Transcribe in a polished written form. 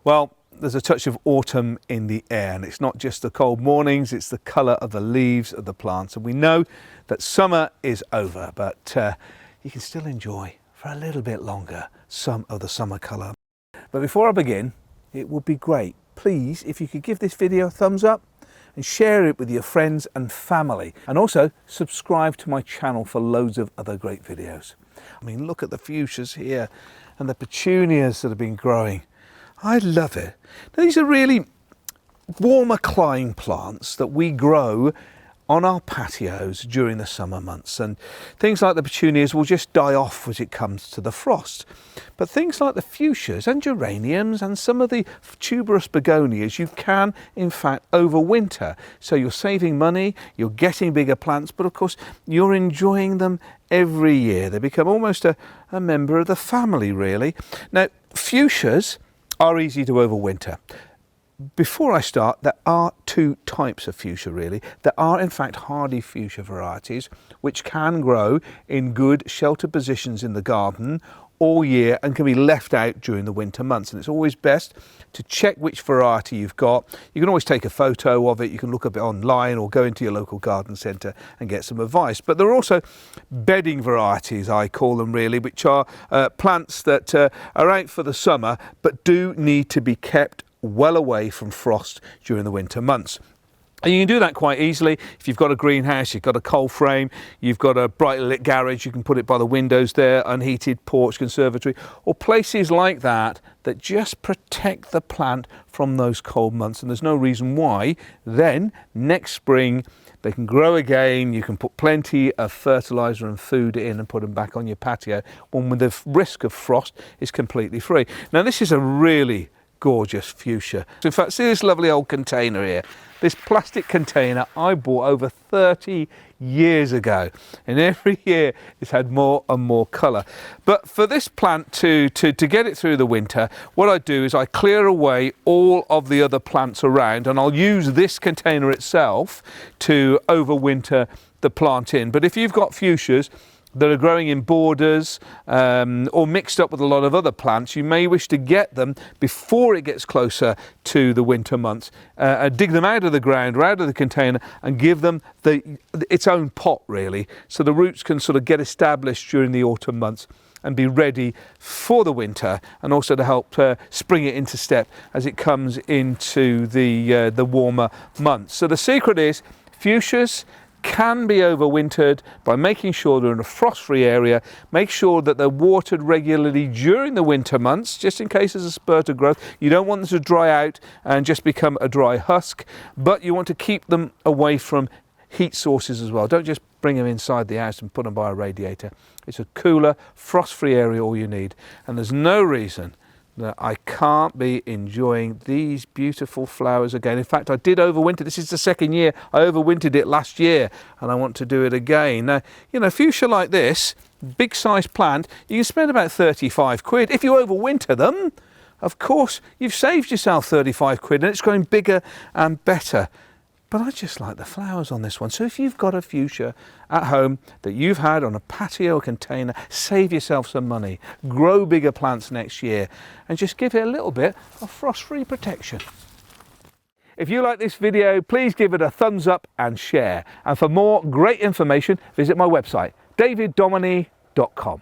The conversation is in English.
Well, there's a touch of autumn in the air, and it's not just the cold mornings, it's the colour of the leaves of the plants. And we know that summer is over, but you can still enjoy for a little bit longer some of the summer colour. But before I begin, it would be great, please, if you could give this video a thumbs up and share it with your friends and family. And also subscribe to my channel for loads of other great videos. I mean, look at the fuchsias here and the petunias that have been growing. I love it. Now, these are really warmer climate plants that we grow on our patios during the summer months, and things like the petunias will just die off as it comes to the frost. But things like the fuchsias and geraniums and some of the tuberous begonias, you can in fact overwinter. So you're saving money, you're getting bigger plants, but of course you're enjoying them every year. They become almost a member of the family, really. Now, fuchsias are easy to overwinter. Before I start, there are two types of fuchsia really. There are in fact hardy fuchsia varieties which can grow in good sheltered positions in the garden all year and can be left out during the winter months. And it's always best to check which variety you've got. You can always take a photo of it, you can look up it online or go into your local garden centre and get some advice. But there are also bedding varieties, I call them really, which are plants that are out for the summer but do need to be kept well away from frost during the winter months. And you can do that quite easily. If you've got a greenhouse, you've got a cold frame, you've got a brightly lit garage, you can put it by the windows there, unheated porch, conservatory, or places like that that just protect the plant from those cold months. And there's no reason why then next spring they can grow again. You can put plenty of fertiliser and food in and put them back on your patio when the risk of frost is completely free. Now, this is a really gorgeous fuchsia. In fact, see this lovely old container here. This plastic container I bought over 30 years ago, and every year it's had more and more colour. But for this plant to get it through the winter, what I do is I clear away all of the other plants around, and I'll use this container itself to overwinter the plant in. But if you've got fuchsias that are growing in borders or mixed up with a lot of other plants, you may wish to get them before it gets closer to the winter months. Dig them out of the ground or out of the container and give them its own pot really, so the roots can sort of get established during the autumn months and be ready for the winter, and also to help spring it into step as it comes into the warmer months. So the secret is fuchsias can be overwintered by making sure they're in a frost-free area. Make sure that they're watered regularly during the winter months, just in case there's a spurt of growth. You don't want them to dry out and just become a dry husk, but you want to keep them away from heat sources as well. Don't just bring them inside the house and put them by a radiator. It's a cooler, frost-free area all you need, and there's no reason that I can't be enjoying these beautiful flowers again. In fact, I did overwinter. This is the second year. I overwintered it last year, and I want to do it again. Now, you know, fuchsia like this, big size plant, you can spend about 35 quid. If you overwinter them, of course, you've saved yourself 35 quid, and it's growing bigger and better. But I just like the flowers on this one. So if you've got a fuchsia at home that you've had on a patio container, save yourself some money, grow bigger plants next year, and just give it a little bit of frost-free protection. If you like this video, please give it a thumbs up and share. And for more great information, visit my website, daviddomoney.com.